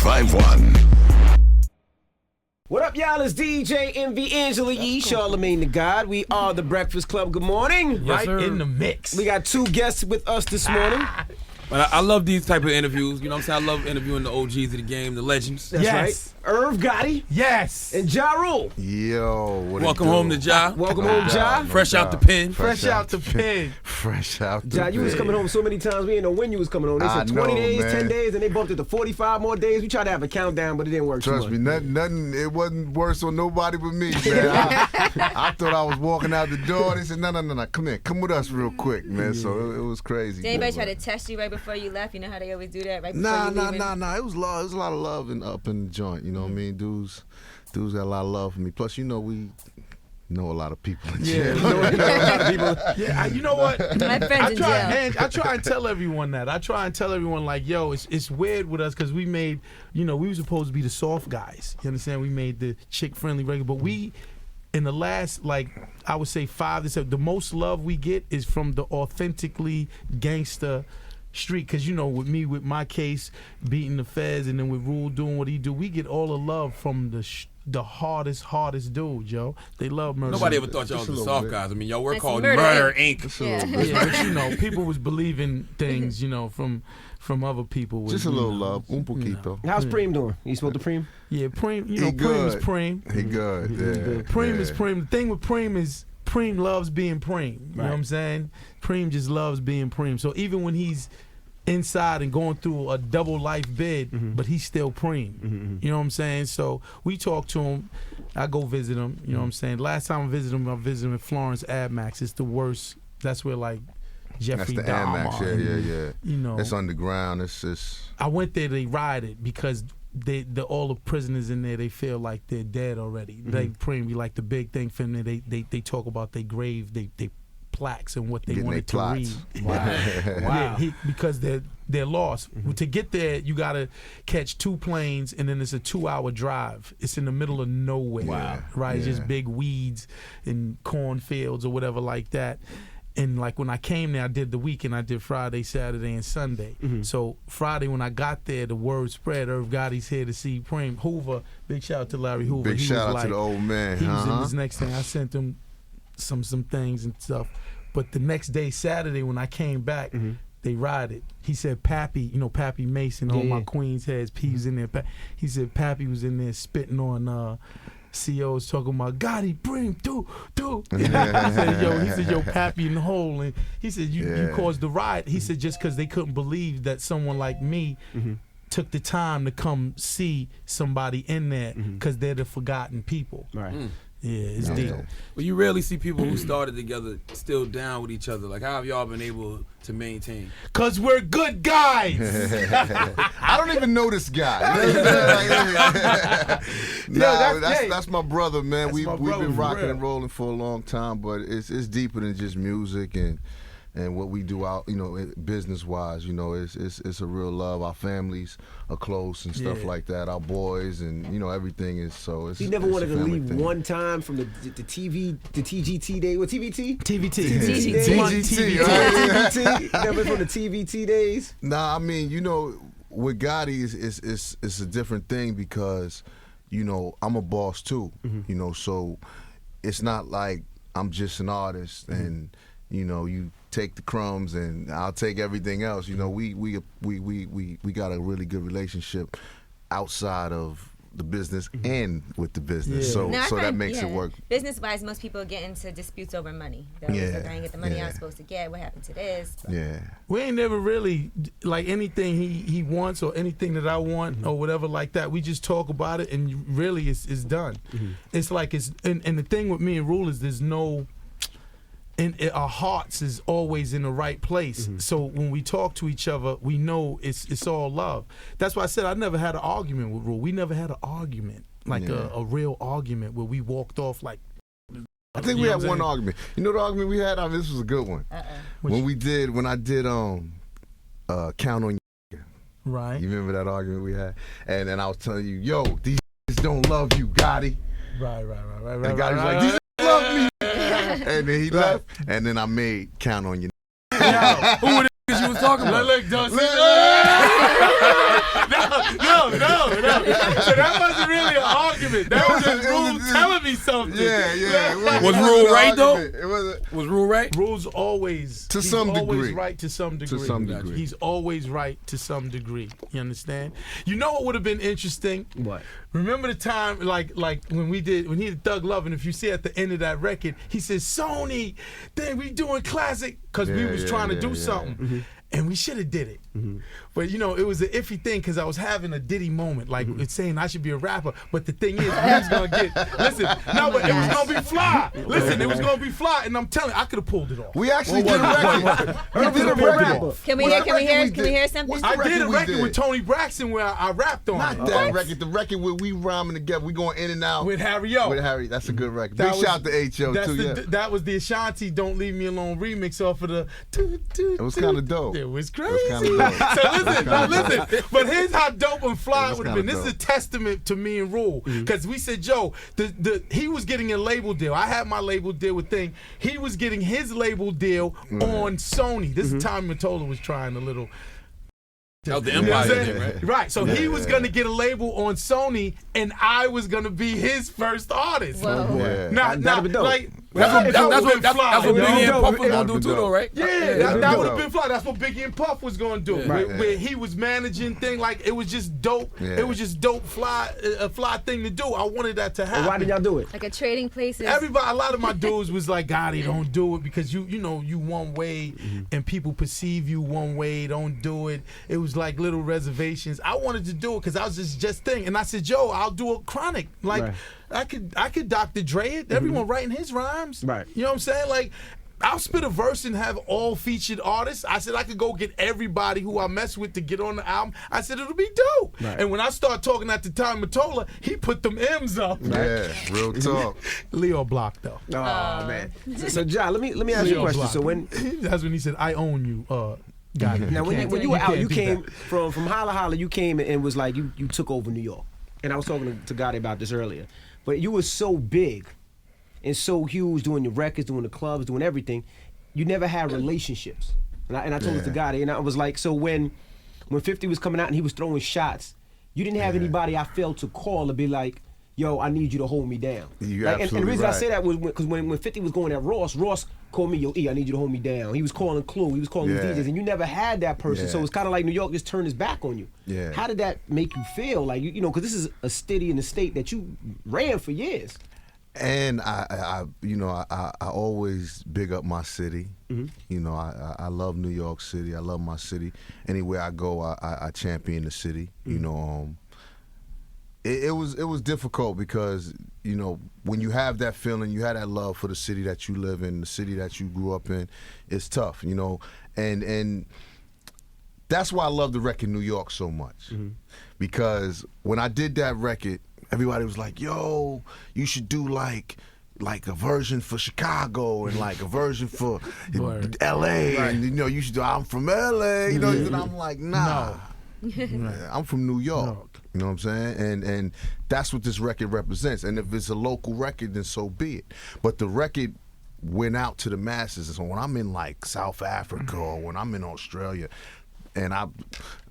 1051. What up, y'all? It's DJ MV Angela Yee, Charlemagne the God. We are the Breakfast Club. Good morning. Yes, right in the mix. We got two guests with us this morning. But I love these type of interviews. You know what I'm saying? I love interviewing the OGs of the game, the legends. That's right. Irv Gotti. Yes. And Ja Rule. Yo, what Welcome home to Ja. Welcome home, Ja. Fresh out the pen. Fresh out the pen. Fresh out the Ja, pen. you was coming home so many times, we didn't know when you was coming home. They said 20 days, man. 10 days, and they bumped it to 45 more days. We tried to have a countdown, but it didn't work. Trust me, nothing. It wasn't worse on nobody but me, man. I thought I was walking out the door. They said, no, come here, come with us real quick, man. So it was crazy. Did anybody try to test you right before you left? You know how they always do that right before you leave? Nah. It was love. It was a lot of love up in the joint. You know what I mean? Dudes got a lot of love for me. Plus, you know, we know a lot of people in jail. Yeah, we know a lot of people. Yeah, you know what? My friends in jail. I try and tell everyone that. I try and tell everyone, like, yo, it's weird with us because we made, we were supposed to be the soft guys. You understand? We made the chick-friendly regular, but we, in the last, I would say 5 to 7, the most love we get is from the authentically gangster street, because with me, with my case beating the feds, and then with Rule doing what he do, we get all the love from the hardest dude, yo. They love murder. Nobody ever thought y'all was the soft guys. I mean, y'all were That's called Murder Murder Inc. Inc. Yeah, but people was believing things, from other people. Just a little love, un poquito. How's Preem doing? You spoke to Preem? Yeah, Preem, He Preem is good. Preem. He good, yeah. Preem is Preem. The thing with Preem is Preem loves being Preem. You know what I'm saying? Preem just loves being Preem. So even when he's inside and going through a double life bid, but he's still Preem. You know what I'm saying? So we talk to him. I go visit him. You know what I'm saying? Last time I visited him in Florence Admax. It's the worst. That's where Jeffrey That's the Dahmer. Admax, yeah. It's underground. It's just. I went there. They rioted because all the prisoners in there, they feel like they're dead already. They Preem be like the big thing for them. They talk about their grave. They plaques and what they Getting wanted to plots. read. Wow. Yeah, because they're lost. To get there, you gotta catch 2 planes, and then it's a 2-hour drive. It's in the middle of nowhere. Wow. Right? It's Yeah. just big weeds and cornfields or whatever like that. And when I came there, I did the weekend. I did Friday, Saturday, and Sunday. So Friday, when I got there, the word spread. Irv Gotti's here to see Preem. Hoover, big shout out to Larry Hoover. Big shout out to the old man. He was in his next thing. I sent him some things and stuff. But the next day, Saturday, when I came back, they rioted. He said, Pappy, Pappy Mason, all my Queens heads, P was in there. He said, Pappy was in there spitting on COs, talking about, Gotti, Preem, do. He said, yo, Pappy in the hole. And he said, you caused the riot. He said, just because they couldn't believe that someone like me took the time to come see somebody in there, because they're the forgotten people. Right. Yeah, it's deep. Well, you rarely see people who started together still down with each other. Like, how have y'all been able to maintain? Because we're good guys. I don't even know this guy. That's my brother, man. We've been rocking and rolling for a long time, but it's deeper than just music and what we do out, business wise. It's a real love. Our families are close and stuff like that. Our boys and everything is so. He never wanted to leave thing. one time from the TGT day. What TVT? TVT. Never from the TVT days. Nah, I mean, with Gotti is a different thing because, I'm a boss too. So it's not like I'm just an artist and you take the crumbs and I'll take everything else. We got a really good relationship outside of the business and with the business. So that makes it work. Business-wise, most people get into disputes over money. They're always like, I didn't get the money I was supposed to get. What happened to this? But. Yeah. We ain't never really, anything he wants or anything that I want or whatever like that, we just talk about it and really it's done. It's like and the thing with me and Rule is there's no, and our hearts is always in the right place. So when we talk to each other, we know it's all love. That's why I said I never had an argument with Rule. We never had an argument, a real argument where we walked off like. I think we had one argument. You know the argument we had? This was a good one. When I did Count on You. Right. You remember that argument we had? And then I was telling you, yo, these don't love you, Gotti. Right. And Gotti was like, these love me. And then he left, and then I made Count on You. Who were the niggas you was talking about? Look, don't say No. So that wasn't really an argument. That was just Rule telling me something. Yeah. Was Rule right though? It wasn't. Was Rule right? Rule's always To some always degree. right to some degree. To some degree. He's always right to some degree. You understand? You know what would have been interesting? What? Remember the time, like when he did Thug Love, and if you see at the end of that record, he says, Sony, then we doing classic, because we was trying to do something. Mm-hmm. And we should have did it. But, you know, it was an iffy thing because I was having a Diddy moment. Like, it's saying I should be a rapper. But the thing is, we was going to get, listen, no, but it was going to be fly. Listen, it was going to be fly. And I'm telling you, I could have pulled it off. We actually did a record. We did a record. Can we hear something? What's the I did a we record with Tony Braxton where I rapped on Not it. that record. The record where we rhyming together. We going in and out. With Harry O. With Harry. That's a good record. That Big was- shout to H.O. That's too, That was the Ashanti Don't Leave Me Alone remix off of the... It was kind of dope. It was crazy. It was kinda dope. So listen. But here's how dope and fly It it was would have been. This kinda is a testament to me and Rule. Because we said, Joe, he was getting a label deal. I had my label deal with Thing. He was getting his label deal on Sony. This is Tommy Mottola was trying a little... That was the You know what I'm Empire saying? thing, right? Right. So he was going to get a label on Sony, and I was going to be his first artist. Whoa. Yeah. That'd be dope. Like, That's what Biggie and Puff was It gonna do would've too, been though, right? Yeah, that'd that be would have dope. been fly. That's what Biggie and Puff was gonna do. Right. Where he was managing thing, like it was just dope. Yeah. It was just dope, a fly thing to do. I wanted that to happen. Why did y'all do it? Like a trading places. Everybody, a lot of my dudes was like, Gotti, don't do it because you know you one way and people perceive you one way. Don't do it. It was like little reservations. I wanted to do it because I was just thinking, and I said, Joe, I'll do a chronic. Like Right. I could Dr. Dre it. Everyone writing his rhymes. Right. You know what I'm saying? Like, I'll spit a verse and have all featured artists. I said I could go get everybody who I mess with to get on the album. I said it'll be dope. Right. And when I start talking at the time Mottola, he put them M's up. Yeah, real talk. Leo Block though. Oh man. So John, let me ask you a Leo question. Block. So when That's when he said, "I own you." Gotti. now when can't- you were out, can't you do came that. from Holla Holla. You came and was like you took over New York. And I was talking to Gotti about this earlier. But you were so big and so huge, doing your records, doing the clubs, doing everything. You never had relationships. And I told it to Gotti, and I was like, so when 50 was coming out and he was throwing shots, you didn't have anybody I felt to call to be like, yo, I need you to hold me down. You're Like, and the absolutely reason I right. say that was because when 50 was going at Ross called me, yo, E, I need you to hold me down. He was calling Clue, he was calling Yeah. DJs, and you never had that person. Yeah. So it's kind of like New York just turned his back on you. Yeah. How did that make you feel? Like, you know, because this is a city in the state that you ran for years. And I always big up my city. You know, I love New York City. I love my city. Anywhere I go, I champion the city. You know, it was difficult because, you know, when you have that feeling, you have that love for the city that you live in, the city that you grew up in, it's tough, you know. And that's why I love the record New York so much. Because when I did that record, everybody was like, yo, you should do like a version for Chicago and like a version for Word. L.A. And, you know, you should do, I'm from L.A., you know, and I'm like, nah. I'm from New York. You know what I'm saying? And that's what this record represents. And if it's a local record, then so be it. But the record went out to the masses. So when I'm in like South Africa or when I'm in Australia, and I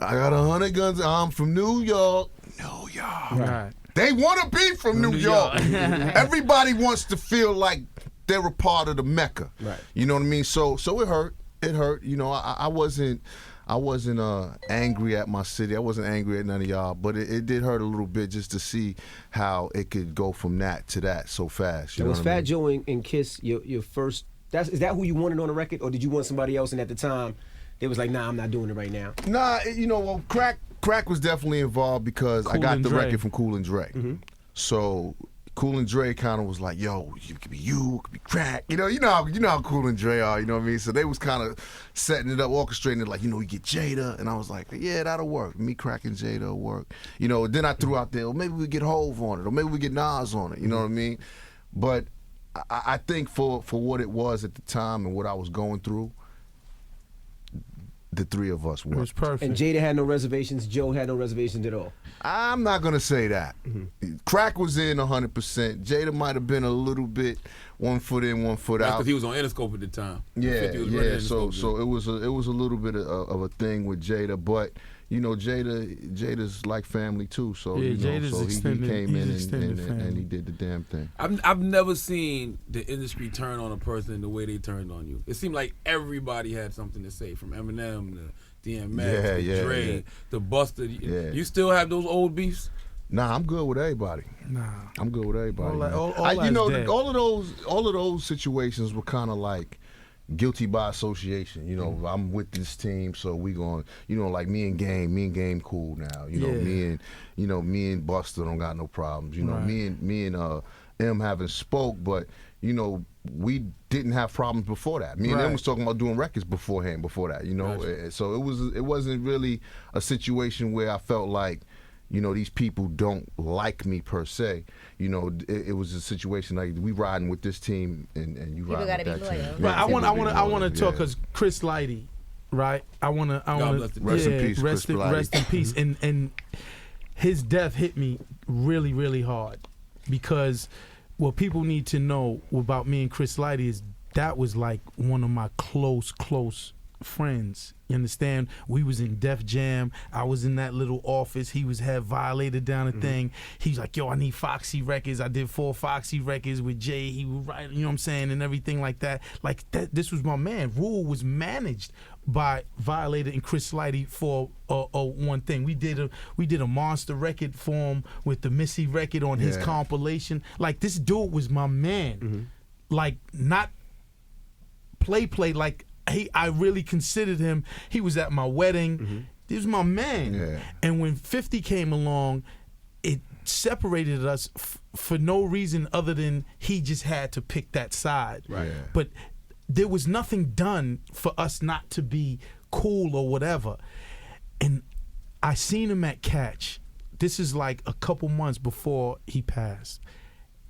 got 100 guns, I'm from New York. New York. Right. They want to be from New York. Everybody wants to feel like they're a part of the Mecca. Right. You know what I mean? So it hurt. It hurt. You know, I wasn't angry at my city. I wasn't angry at none of y'all, but it did hurt a little bit just to see how it could go from that to that so fast. You know was what I Fat mean? Joe and Kiss your first? Is that who you wanted on the record, or did you want somebody else? And at the time, they was like, nah, I'm not doing it right now. Nah, you know, well, Crack was definitely involved because I Cool got and the Dre. record from Cool and Dre. So Cool and Dre kind of was like, yo, it could be you, it could be Crack. You know how Cool and Dre are, you know what I mean? So they was kind of setting it up, orchestrating it like, you know, we get Jada. And I was like, yeah, that'll work. Me, Crack, and Jada will work. You know, then I threw out there, well, maybe we get Hove on it, or maybe we get Nas on it, you know what I mean? But I think for what it was at the time and what I was going through, the three of us It was worked. perfect. And Jada had no reservations. Joe had no reservations at all. I'm not going to say that. Crack was in 100%. Jada might have been a little bit 1 foot in, 1 foot That's out. because he was on Interscope at the time. Yeah, 50 was running yeah. So Interscope, it was a little bit of a thing with Jada, but you know, Jada's like family too. So Yeah, you know, Jada's so extended- he came he's in extended and family. he did the damn thing. I've never seen the industry turn on a person the way they turned on you. It seemed like everybody had something to say, from Eminem to DMX to Dre to Busta. Yeah. You still have those old beefs? Nah, I'm good with everybody. Nah. I'm good with everybody. All that- man. all you know, that's dead. all of those situations were kind of like guilty by association. You know, I'm with this team, so we going. You know, like me and Game cool now. You know, Yeah. me and Buster don't got no problems. You know, Right. me and M haven't spoke, but you know, we didn't have problems before that. Me and Right. them was talking about doing records before that. You know, so it wasn't really a situation where I felt like, you know, these people don't like me per se. You know, it was a situation like we riding with this team and you People riding gotta with be that loyal. team. But I want to talk Yeah. because Chris Lighty, right? I want to. bless him. Rest in peace, Chris Lighty. Rest in peace. And his death hit me really, really hard because what people need to know about me and Chris Lighty is that was like one of my close friends. You understand? We was in Def Jam. I was in that little office. He had Violated down the thing. He's like, yo, I need Foxy Records. I did 4 Foxy Records with Jay. He would write, you know what I'm saying, and everything like that. Like that. This was my man. Rule was managed by Violated and Chris Lighty for one thing. We did a monster record for him with the Missy record on his compilation. Like this dude was my man. Like not play like. I really considered him. He was at my wedding. He was my man. Yeah. And when 50 came along, it separated us for no reason other than he just had to pick that side. Right. Yeah. But there was nothing done for us not to be cool or whatever. And I seen him at Catch. This is like a couple months before he passed.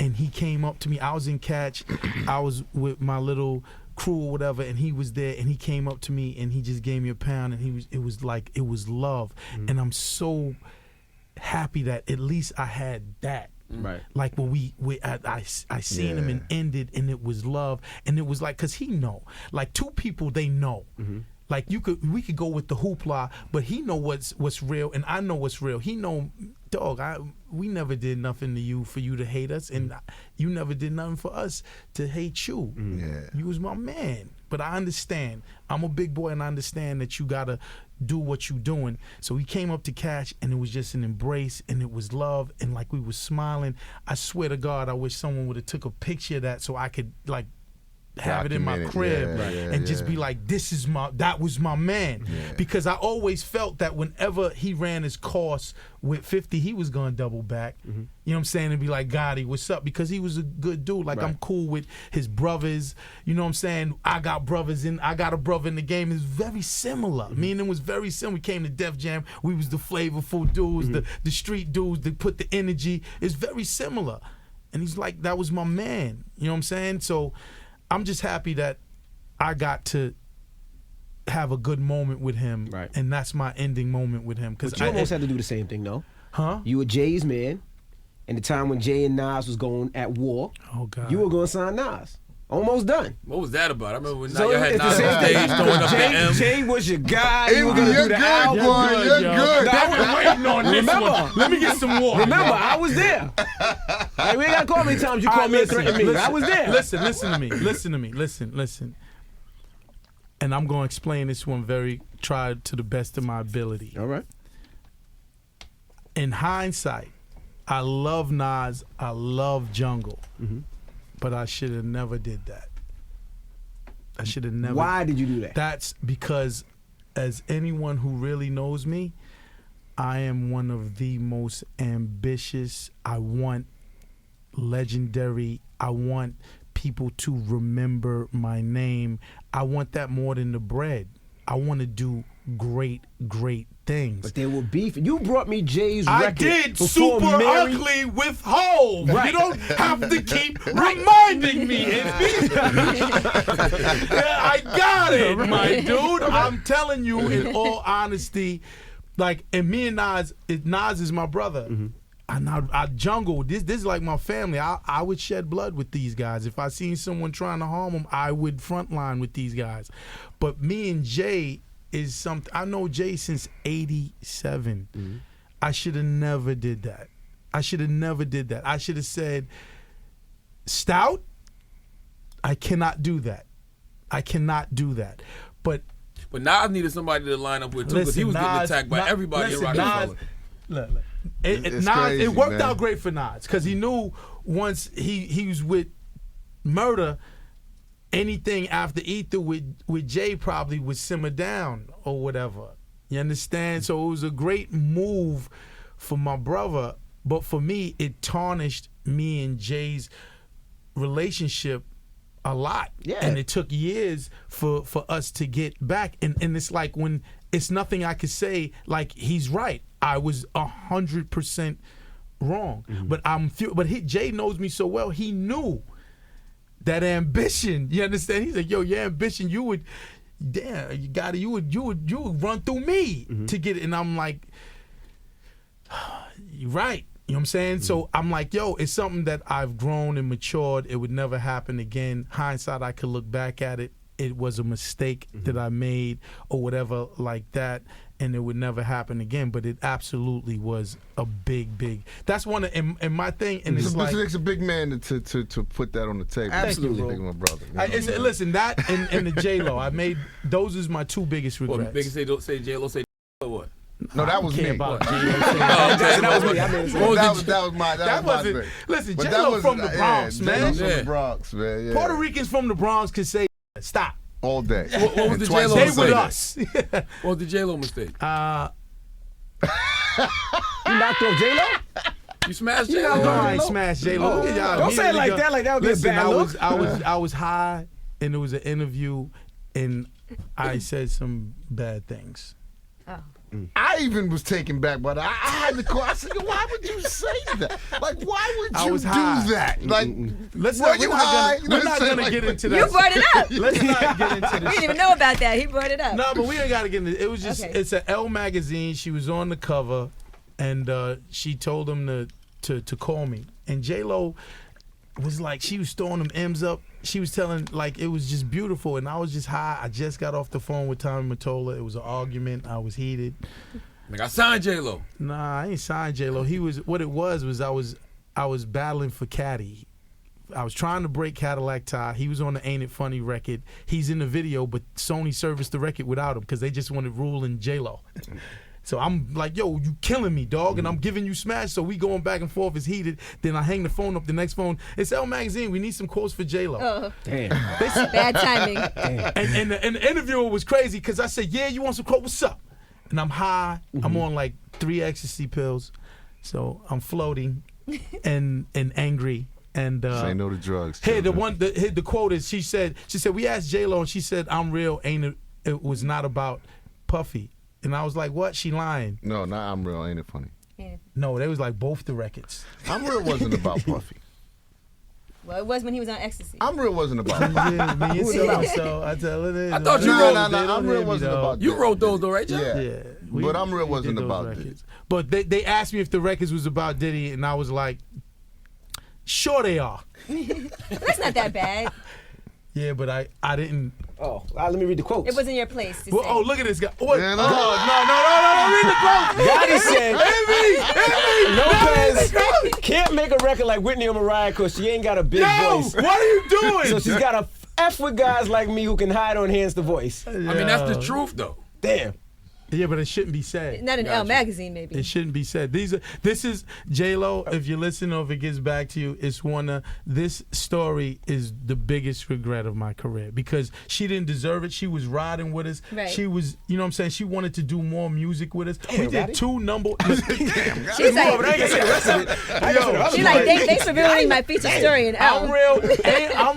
And he came up to me. I was in Catch. I was with my little crew or whatever, and he was there, and he came up to me and he just gave me a pound, and it was love. And I'm so happy that at least I had that. Right. Like when I seen him and ended, and it was love, and it was like, cause he know, like two people they know. Like we could go with the hoopla, but he know what's real, and I know what's real. He know, dog, we never did nothing to you for you to hate us, and you never did nothing for us to hate you. Yeah. You was my man. But I understand. I'm a big boy, and I understand that you gotta do what you doing. So he came up to Catch, and it was just an embrace, and it was love, and like we was smiling. I swear to God, I wish someone would have took a picture of that so I could like have it in my Document it. crib Yeah, and just be like, that was my man. Yeah. Because I always felt that whenever he ran his course with 50, he was gonna double back. You know what I'm saying? And be like, Gotti, what's up? Because he was a good dude. Like I'm cool with his brothers. You know what I'm saying? I got a brother in the game. It's very similar. Me and him was very similar. We came to Def Jam. We was the flavorful dudes, the street dudes that put the energy. It's very similar. And he's like, that was my man. You know what I'm saying? So I'm just happy that I got to have a good moment with him, Right. and that's my ending moment with him. But you almost had to do the same thing, though. Huh? You were Jay's man, and the time when Jay and Nas was going at war, Oh God. you were going to sign Nas. Almost done. What was that about? I remember when So y'all had it's the Nas same on stage thing. throwing up the M. Jay was your guy. You were going to You're do the good, album. boy. You're yo. good. No, I was waiting on this Remember. one. Let me get some water. Remember, I was there. Hey, we ain't got to call me times you called me and threatened me. I was there. Listen to me. Listen. And I'm going to explain this one try to the best of my ability. All right. In hindsight, I love Nas, I love Jungle, but I should have never did that. I should have never. Why did you do that? That's because, as anyone who really knows me, I am one of the most ambitious. I want legendary. I want people to remember my name. I want that more than the bread. I want to do great things. But there were beef. You brought me Jay's I record did before Super Mary. Ugly with Hov. Right. You don't have to keep reminding me. I got it, my dude. I'm telling you, in all honesty, like, and me and Nas is my brother. And I Jungle, this is like my family. I would shed blood with these guys. If I seen someone trying to harm them, I would frontline with these guys. But me and Jay, is something. I know Jay since '87. I should have never did that. I should have said, Stout, I cannot do that. But Nas needed somebody to line up with too, because he was getting attacked by everybody in Rockefeller. Look. Nas, crazy, it worked man. out great for Nas because he knew once he was with Murder, anything after Ether with Jay probably would simmer down or whatever. You understand? So it was a great move for my brother, but for me, it tarnished me and Jay's relationship a lot. Yeah. And it took years for us to get back. And it's like when it's nothing I could say, like, he's right. I was 100% wrong. But Jay knows me so well, he knew that ambition. You understand? He's like, yo, your ambition, you would run through me to get it. And I'm like, you're right. You know what I'm saying? So I'm like, yo, it's something that I've grown and matured. It would never happen again. Hindsight, I could look back at it. It was a mistake that I made or whatever like that, and it would never happen again. But it absolutely was a big. That's one of and my thing. And it's like, it's a big man to put that on the table. Absolutely. Thank you, my brother. You know? Listen, that and the J-Lo, I made those is my two biggest regrets. Well, Biggie say J-Lo say what? No, that was me. About Oh, okay. That was me. I mean, That was my wasn't. thing. Listen, But J-Lo was- from the Bronx, man. J-Lo's from Yeah. the Bronx, man. Yeah. Puerto Ricans from the Bronx could say stop. all day. What was And the twice J-Lo a Stay day. with us. What was the J-Lo mistake? you knocked off J-Lo? You smashed You J-Lo? knocked off I ain't J-Lo? smashed J-Lo. Look at y'all. Don't say it like that. Like that would be a Listen, bad look. I was high, and it was an interview, and I said some bad things. Oh. I even was taken back by that. I had to call. I said, why would you say that? Like, why would I you was do high. that? Like, Let's were not, you we're high? not gonna, we're not Listen, gonna like, get into that. You brought it up. Let's not get into We this. didn't even know about that. He brought it up. No, but we ain't got to get into it. It was just, Okay. it's an Elle magazine. She was on the cover, and she told him to call me. And J-Lo was like, she was throwing them M's up. She was telling, like, it was just beautiful. And I was just high. I just got off the phone with Tommy Mottola. It was an argument. I was heated. Like, I signed J-Lo. Nah, I ain't signed J-Lo. What it was I was battling for Caddy. I was trying to break Cadillac Tie. He was on the Ain't It Funny record. He's in the video, but Sony serviced the record without him because they just wanted Rule and J-Lo. So I'm like, yo, you killing me, dog, and I'm giving you smash. So we going back and forth. It's heated. Then I hang the phone up. The next phone, it's Elle Magazine. We need some quotes for J-Lo. Oh, Damn. bad timing. And the interviewer was crazy because I said, yeah, you want some quote? What's up? And I'm high. I'm on like 3 ecstasy pills. So I'm floating and angry. And say no to drugs. Hey, children. the quote is, she said, we asked J-Lo and she said, I'm real, it was not about Puffy. And I was like, what? She lying. No, not I'm real. Ain't it funny? No, they was like both the records. I'm real wasn't about Puffy. Well, it was when he was on ecstasy. I'm real wasn't about Puffy. So I tell her this. I thought you No, wrote. I'm real wasn't about. You that. wrote those though, right, John? Yeah. Yeah. But I'm real we wasn't did those about records. Diddy. But they asked me if the records was about Diddy, and I was like, sure they are. That's not that bad. Yeah, but I didn't. Oh, let me read the quotes. It wasn't your place to Well, say. oh, look at this guy. What? Yeah, Oh, no. no, read the quote. Gotti said, Lopez can't make a record like Whitney or Mariah because she ain't got a big No, voice. what are you doing? So she's got to F with guys like me who can hide or enhance the voice. I mean, that's the truth though. Damn. Yeah, but it shouldn't be said. Not in Elle magazine, maybe. It shouldn't be said. This is J-Lo. If you listen or if it gets back to you, this story is the biggest regret of my career because she didn't deserve it. She was riding with us. Right. She was, you know what I'm saying? She wanted to do more music with us. Damn, We did Gotti. 2 number. She's like, she's like, thanks for ruining my feature story in Elle. I'm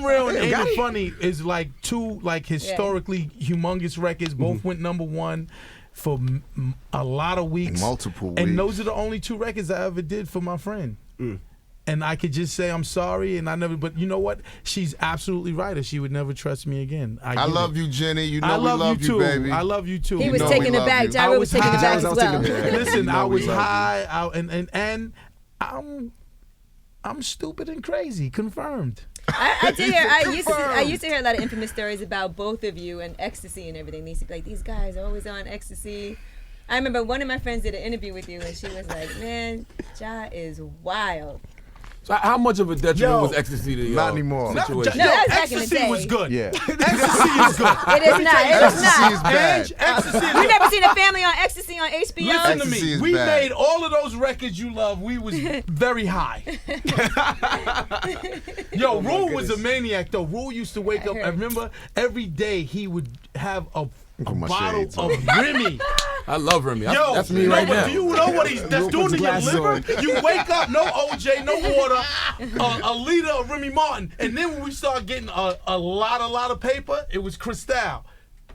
real and Ain't It Funny is like 2 like historically humongous records. Both went #1 for a lot of weeks. Multiple weeks. And those are the only 2 records I ever did for my friend. And I could just say I'm sorry, and I never. But you know what? She's absolutely right. Or she would never trust me again. I love you, Jenny. You know I we love love you too, baby. I love you too. He You was know taking we it love back. you. Jairo was taking it high. back I as was well. taking it back. Listen, You I know we was love you. high, and I'm stupid and crazy. Confirmed. I did hear. I used to hear a lot of infamous stories about both of you and ecstasy and everything. They used to be like, these guys are always on ecstasy. I remember one of my friends did an interview with you, and she was like, "Man, Ja is wild." So how much of a detriment was ecstasy to your not anymore. situation? No, that was back in the Ecstasy day. was good. Yeah. Ecstasy is good. It is not. It is Ecstasy is not. bad. Ecstasy is You good. never seen a family on ecstasy on HBO? Listen to Ecstasy me. is We bad. made all of those records you love. We was very high. Yo, Rule was a maniac though. Rule used to wake up. I remember every day he would have a Put my bottle shades of on. Remy. I love Remy. Yo, That's me no, right but now. do you know what that's Rule doing puts to your glasses liver? on. You wake up, no OJ, no water, a liter of Remy Martin, and then when we start getting a lot of paper, it was Cristal.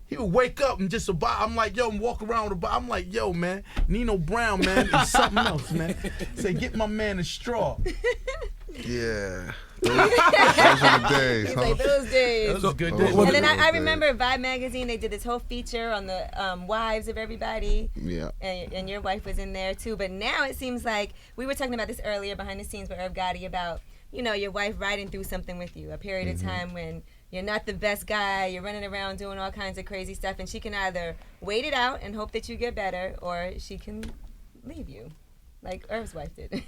He would wake up and just I'm like, yo, and walk around with a bottle. I'm like, yo, man, Nino Brown, man, is something else, man. Say, get my man a straw. Yeah. Those are the days, He's huh? like, those days. That was a good Oh, day. well, And then I Okay. remember Vibe magazine. They did this whole feature on the wives of everybody. Yeah. And your wife was in there too. But now it seems like we were talking about this earlier behind the scenes with Irv Gotti about your wife riding through something with you, a period of time when you're not the best guy, you're running around doing all kinds of crazy stuff, and she can either wait it out and hope that you get better, or she can leave you, like Irv's wife did.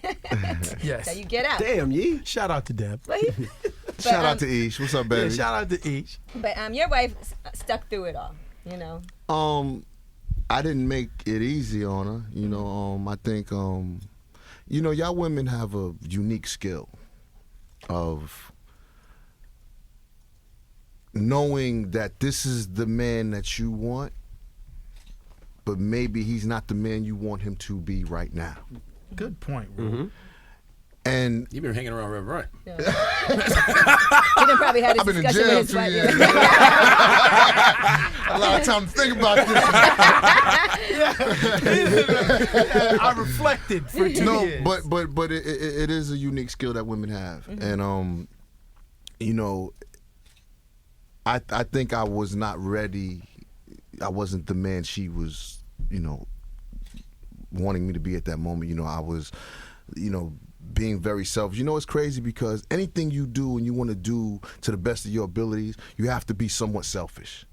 Yes. So you get out. Damn, Yee. Shout out to Deb. Shout out to Ish. What's up, Yeah, baby? shout out to each. But your wife stuck through it all. I didn't make it easy on her. I think, y'all women have a unique skill of knowing that this is the man that you want, but maybe he's not the man you want him to be right now. Good point, Rule. And You've been hanging around Rev Run. He done probably had this I've been in discussion jail with his 2 wife. years. A lot of time to think about this. I reflected for 2 No, years. but it is a unique skill that women have, and I think I was not ready. I wasn't the man she was, wanting me to be at that moment. I was, being very selfish. It's crazy because anything you do and you want to do to the best of your abilities, you have to be somewhat selfish.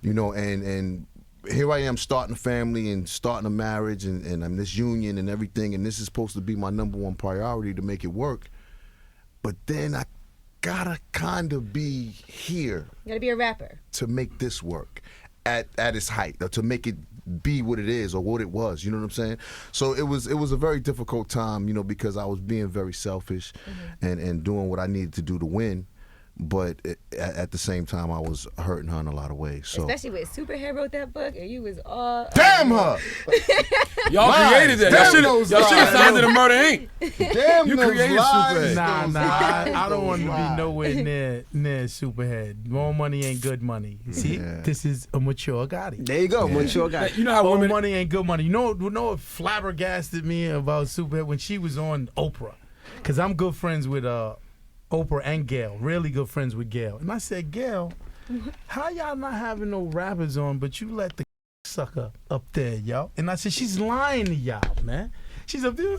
And here I am starting a family and starting a marriage and I'm this union and everything, and this is supposed to be my number one priority to make it work. But then I gotta kind of be here You gotta be a rapper. to make this work at its height, or to make it be what it is or what it was. You know what I'm saying? So it was a very difficult time, because I was being very selfish and doing what I needed to do to win. But at the same time, I was hurting her in a lot of ways. So Especially with Superhead wrote that book, and you was all damn her! Y'all Lies. created that. Damn Y'all those should have lies. signed to the Murder Inc. Damn You those created lies, Superhead. Nah, those I lies, don't want to those be lies. nowhere near Superhead. More money ain't good money. See, this is a mature Gotti. There you go. Mature guy. You know how More women. money ain't good money. You know what flabbergasted me about Superhead when she was on Oprah? Because I'm good friends with Oprah and Gail, really good friends with Gail. And I said, Gail, how y'all not having no rappers on, but you let the sucker up there, y'all? And I said, she's lying to y'all, man. She's up there,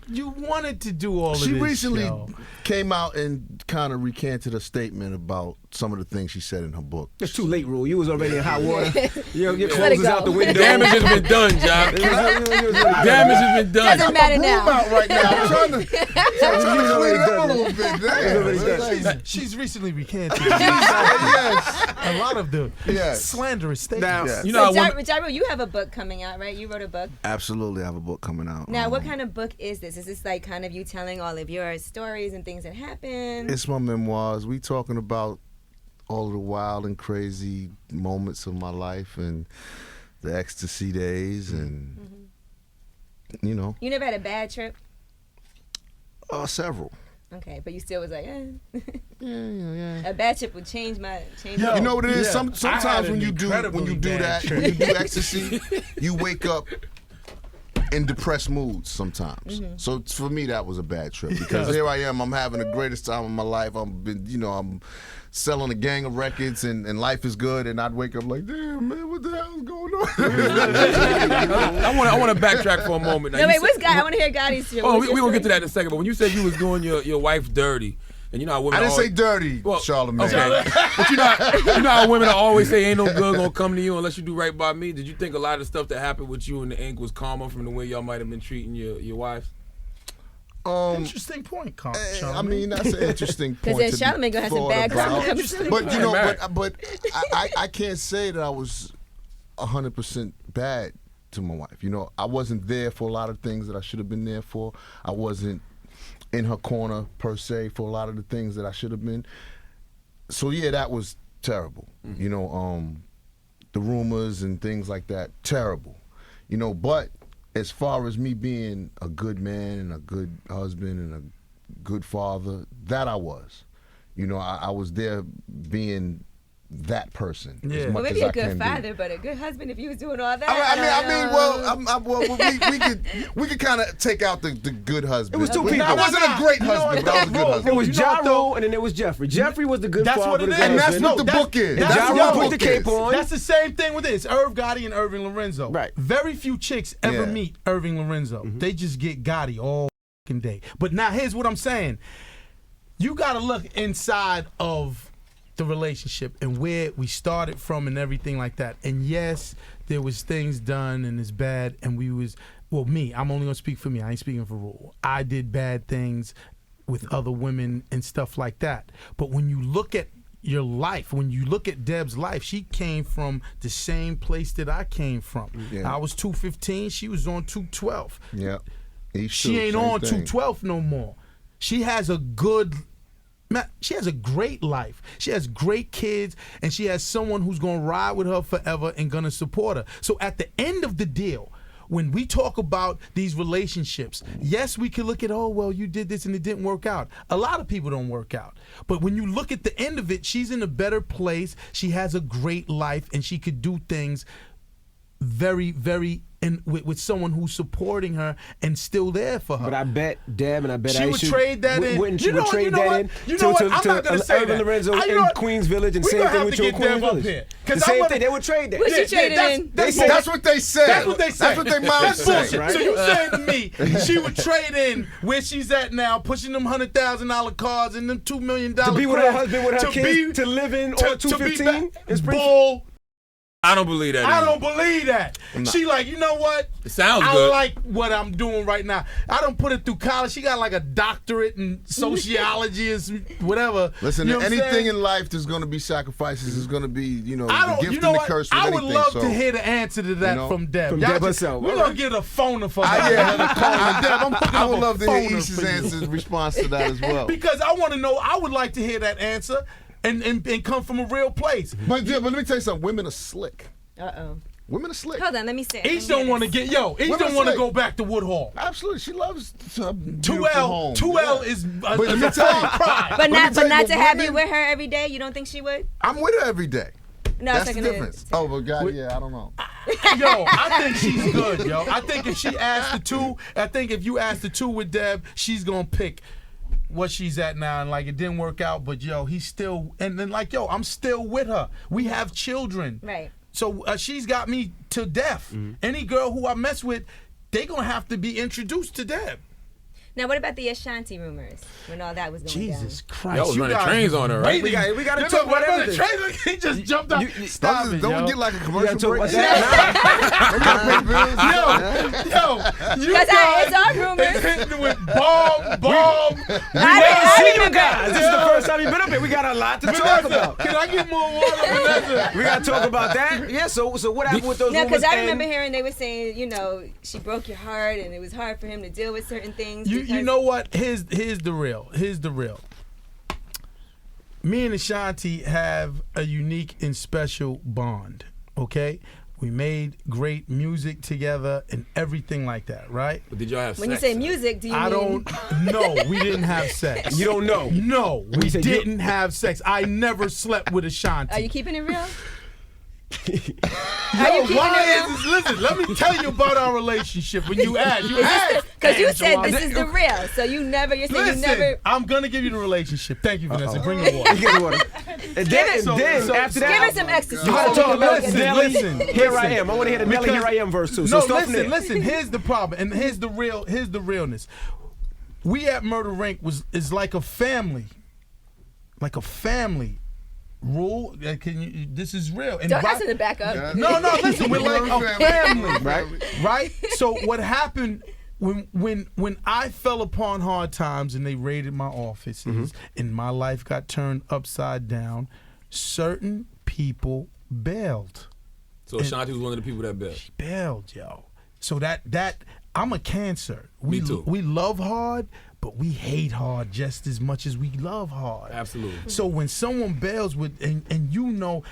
you wanted to do all of this. She recently yo. came out and kind of recanted a statement about some of the things she said in her book. It's too late, Rule. You was already in hot water. Your Let clothes it is out go. the window. Damage has been done, John. Damage has been done. Doesn't matter Room now. out right now. I'm trying to clean it up a little bit. Damn. She's recently recanted. Yes. A lot of the Yes. slanderous statements. Yes. You know how So, women. Jairo, you have a book coming out, right? You wrote a book. Absolutely, I have a book coming out. Now, what kind of book is this? Is this like kind of you telling all of your stories and things that happened? It's my memoirs. We talking about all of the wild and crazy moments of my life and the ecstasy days and You never had a bad trip? several. Okay, but you still was like, Yeah. a bad trip would change my. Yo, You know what it is? yeah. I had Sometimes an when you do that, incredibly when bad you do ecstasy, you wake up in depressed moods sometimes. So for me, that was a bad trip because here I am. I'm having the greatest time of my life. I'm selling a gang of records and life is good. And I'd wake up like, damn man, what the hell's going on? I want to backtrack for a moment. Now, No, you wait, said- what's God? I want to hear Gotti's trip. Oh, What's we your gonna get to story? that in a second. But when you said you was doing your wife dirty, And you know how women I didn't always, say dirty, Well, Charlamagne. Okay. But you know how women always say ain't no girl gonna come to you unless you do right by me. Did you think a lot of the stuff that happened with you and the ink was karma from the way y'all might have been treating your wives? Interesting point, Charlamagne. I mean, that's an interesting point. Because then Charlamagne gonna have some bad karma coming soon. But you know, Right. but I can't say that I was 100% bad to my wife. You know, I wasn't there for a lot of things that I should have been there for. I wasn't in her corner per se for a lot of the things that I should have been. So yeah, that was terrible. You know, the rumors and things like that, terrible. You know, but as far as me being a good man and a good husband and a good father, that I was. You know, I was there being that person. Yeah. As Well, much maybe as a I good can be. father, but a good husband if you was doing all that. We could kind of take out the good husband. It was two people. I wasn't a great You know husband, what? but I was a good Bro, husband. It was You know what, Ja though? Rule, and then there was Jeffrey. Jeffrey was the good That's father. what it the is. good And that's husband. what the book is. That's Ja what Rule the put the book cape is. on. That's the same thing with this. Irv Gotti and Irving Lorenzo. Right. Very few chicks ever Yeah. meet Irving Lorenzo. They just get Gotti all fucking day. But now here's what I'm saying. You got to look inside of the relationship and where we started from and everything like that. And yes, there was things done and it's bad. And we was, well, me, I'm only going to speak for me. I ain't speaking for Rule. I did bad things with other women and stuff like that. But when you look at your life, when you look at Deb's life, she came from the same place that I came from. Yeah. I was 215. She was on 212. Yeah. She ain't on 212 no more. She has a good, she has a great life. She has great kids, and she has someone who's going to ride with her forever and going to support her. So at the end of the deal, when we talk about these relationships, yes, we could look at, oh, well, you did this and it didn't work out. A lot of people don't work out. But when you look at the end of it, she's in a better place. She has a great life, and she could do things very, very, and with someone who's supporting her and still there for her. But I bet Deb and I bet She Aisha would trade that in. Wouldn't You she know would what, trade you know that what? in You know what? I'm not gonna say Irving that. Lorenzo You know in what? Queens Village, and We same gonna thing have with to your get Queens Deb up Village. here. The 'Cause I same wanna- thing. They would trade that. What she traded in? That's what they said. That's what they say. That's what they mom That's said. bullshit. right? So you saying to me she would trade in where she's at now, pushing them $100,000 cars and them $2 million To be with her cars husband, with her to kids, to live in to- on to be 215 back- in Springfield. Bull. I don't believe that. I either. don't believe that. She like, you know what? It sounds I good. like what I'm doing right now. I don't put it through college. She got like a doctorate in sociology and whatever. Listen, You know what I'm anything saying? in life, there's going to be sacrifices. There's going to be, I the don't. gift You know and the what? curse with I would anything. love so. to hear the answer to that You know, from Deb. from Y'all Deb just- herself. We're gonna get a phoner for her. Yeah. Deb, I'm hooking I up would a love to hear phoner Isha's for you. answer's response to that as well. Because I want to know. I would like to hear that answer and come from a real place. But let me tell you something. Women are slick. Uh-oh. Women are slick. Hold on, let me say. Each don't want to get each Women don't want to say- go back to Woodhall. Absolutely. She loves her beautiful 2L home. 2L Yeah. is But let me tell you- pride. But not tell you, to have women- you with her every day. You don't think she would? I'm with her every day. No, That's the second difference. Oh, but God, yeah, I don't know. Yo, I think she's good, yo. I think if she asked the two, if you ask the two with Deb, she's gonna pick what she's at now, and like it didn't work out, but yo, he's still, and then like yo, I'm still with her. We have children, Right. So she's got me to death. Any girl who I mess with, they gonna have to be introduced to Deb. Now, what about the Ashanti rumors when all that was going Jesus down? Christ, Y'all was you running guys trains on her, right? waiting. We gotta You talk know, about running everything. trains, he just jumped up. Stop it, Don't yo. we get like a You commercial gotta talk break? about that. We gotta pay bills. Yo, you Because guys it's our rumors. is hitting with bomb. I See you remember. guys. This is the first time you've been up here. We got a lot to talk about. Can I get more water, Vanessa? We gotta talk about that. Yeah. So what happened with those No, rumors? because I and- remember hearing they were saying, she broke your heart and it was hard for him to deal with certain things. You because- know what? Here's the real. Me and Ashanti have a unique and special bond. Okay, we made great music together and everything like that, right? But did y'all have When sex? you say music, do you I mean? don't know. We didn't have sex. You don't know. No, we you said you- didn't have sex. I never slept with Ashanti. Are you keeping it real? Yo, keeping why it is this? Listen, let me tell you about our relationship. When you asked, Because you said Angela. this is the real. So you're saying you Listen, never. I'm gonna give you the relationship. Thank you, Vanessa. Bring the water. You get the water. And then, So- after that, Give us some ecstasy. you gotta So talk we can about get Nelly. listen, Here I listen. am. I want to hear the Nelly. Because- Here I am verse 2. So No, start from there. listen. Here's the problem, and here's the realness. We at Murder Inc. is like a family. like a family. Rule, this is real. And Don't ask him to back up. No, listen, we're like a family, right? So what happened when I fell upon hard times and they raided my offices and my life got turned upside down, certain people bailed. So Ashanti was one of the people that bailed. She bailed, yo. So that I'm a Cancer. Me too. We love hard, but we hate hard just as much as we love hard. Absolutely. So when someone bails with, and you know,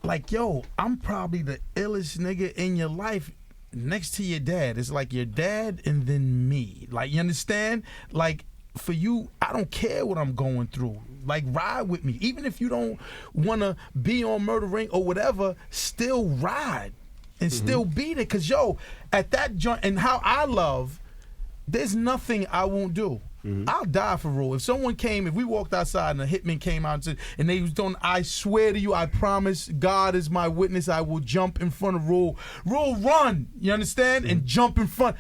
like, yo, I'm probably the illest nigga in your life next to your dad. It's like your dad and then me. Like, you understand? Like, for you, I don't care what I'm going through. Like, ride with me. Even if you don't want to be on Murder Ring or whatever, still ride and still be there. Because, yo, at that joint, and how I love, there's nothing I won't do. I'll die for Rule. If someone came, if we walked outside and a hitman came out and they was doing, I swear to you, I promise, God is my witness, I will jump in front of Rule. Rule, run, you understand? And jump in front.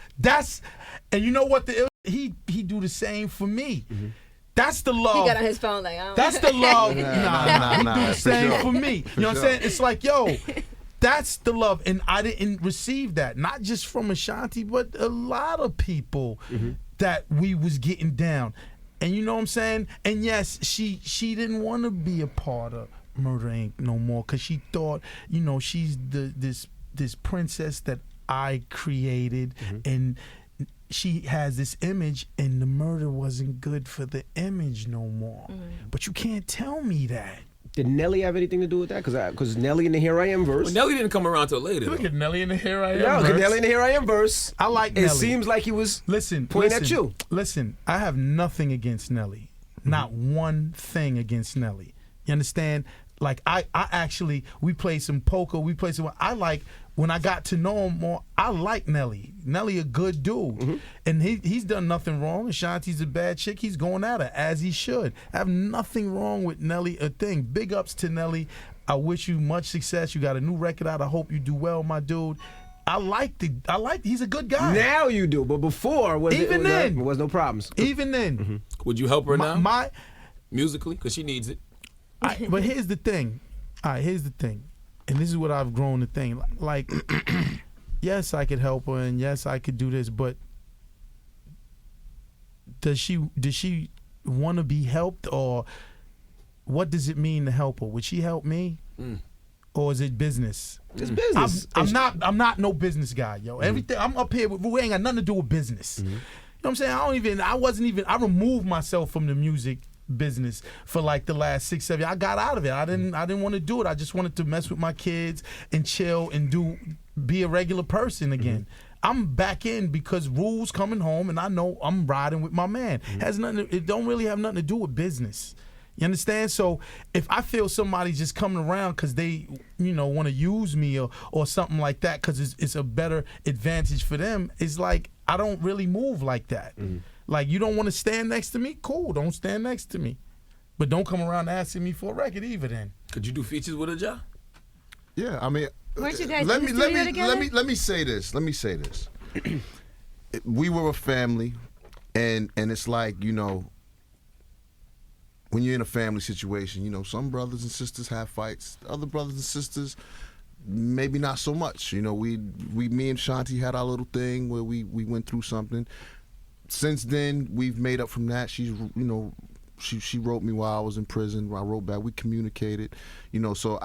And you know what? He do the same for me. That's the love. He got on his phone like, oh. That's the love. Nah. He do the For same sure. for me. You know what I'm saying? It's like, yo, that's the love. And I didn't receive that. Not just from Ashanti, but a lot of people that we was getting down. And you know what I'm saying? And yes, she didn't want to be a part of Murder Inc. no more because she thought, you know, she's this princess that I created and she has this image and the murder wasn't good for the image no more. But you can't tell me that. Did Nelly have anything to do with that? Because Nelly in the Here I Am verse. Well, Nelly didn't come around till later. Look though. at Nelly in the Here I Am No, verse. Nelly in the Here I Am verse. I like It Nelly. seems like he was Listen, pointing at you. Listen, I have nothing against Nelly. Not one thing against Nelly. You understand? Like, I actually, we play some poker, when I got to know him more, I like Nelly. Nelly a good dude. And he's done nothing wrong. Ashanti's a bad chick. He's going at her, as he should. I have nothing wrong with Nelly a thing. Big ups to Nelly. I wish you much success. You got a new record out. I hope you do well, my dude. He's a good guy. Now you do, but before there was no problems. Even then. Would you help her now? My musically? Because she needs it. but here's the thing. All right, here's the thing. And this is what I've grown to think. Like, yes, I could help her, and yes, I could do this, but does she want to be helped, or what does it mean to help her? Would she help me, or is it business? It's business. I'm not no business guy, yo. Everything I'm up here with, we ain't got nothing to do with business. You know what I'm saying? I removed myself from the music business for like the last 6-7 years. I got out of it. I didn't want to do it. I just wanted to mess with my kids and chill and be a regular person again. I'm back in because Rule's coming home and I know I'm riding with my man. It don't really have nothing to do with business. You understand? So if I feel somebody's just coming around because they, want to use me or something like that because it's a better advantage for them, it's like I don't really move like that. Like, you don't want to stand next to me? Cool, don't stand next to me. But don't come around asking me for a record either then. Could you do features with her, Ja? Yeah, I mean, Weren't you guys let in me the let studio me together? let me let me say this. We were a family, and it's like, when you're in a family situation, some brothers and sisters have fights. Other brothers and sisters, maybe not so much. Me and Shanti had our little thing where we went through something. Since then, we've made up from that. She's, she wrote me while I was in prison. I wrote back. We communicated, So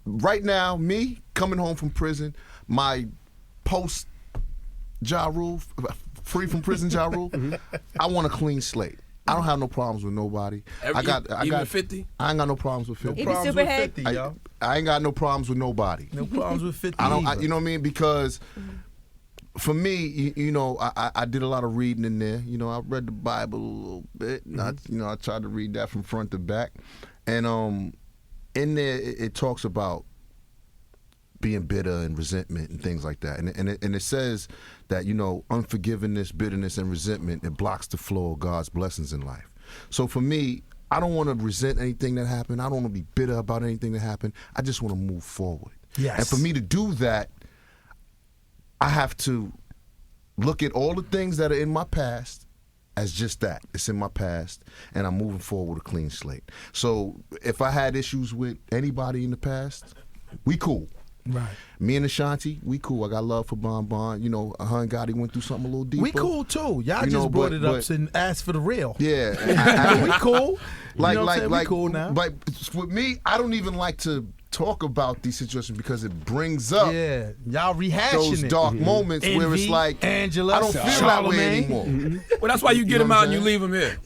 right now, me coming home from prison, my post Ja Rule, free from prison Ja Rule, I want a clean slate. I don't have no problems with nobody. I got 50? I ain't got no problems with 50. Even Problems Superhead? with 50, yo. I ain't got no problems with nobody. No problems with 50 I don't. either. You know what I mean? Because for me, I did a lot of reading in there. I read the Bible a little bit. And I tried to read that from front to back, and in there it talks about being bitter and resentment and things like that, and it says that unforgiveness, bitterness, and resentment, it blocks the flow of God's blessings in life. So for me, I don't want to resent anything that happened. I don't want to be bitter about anything that happened. I just want to move forward. Yes. And for me to do that, I have to look at all the things that are in my past as just that. It's in my past, and I'm moving forward with a clean slate. So if I had issues with anybody in the past, we cool. Right. Me and Ashanti, we cool. I got love for Bon Bon. You know, her and Gotti went through something a little deeper. We cool too. Y'all You just know, brought but- it up but- and asked for the real. Yeah. We cool. Like, you know what I'm saying? We cool now. Like with me, I don't even like to talk about these situations because it brings up Yeah, y'all rehashing those it. dark moments where it's Envy, like Angela, I don't feel that way Charlamagne. anymore. Well, that's why you get know him what out I'm and you saying? leave him here.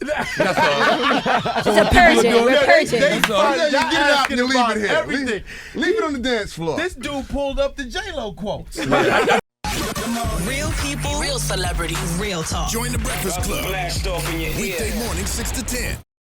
It's a purging. We're purging. Yeah, you get it out asking and you leave about it here. everything. Leave it on the dance floor. This dude pulled up the J-Lo quotes. Real people, real celebrities, real talk. Join the Breakfast Club. Blast off in your ear. Weekday morning, 6 to 10.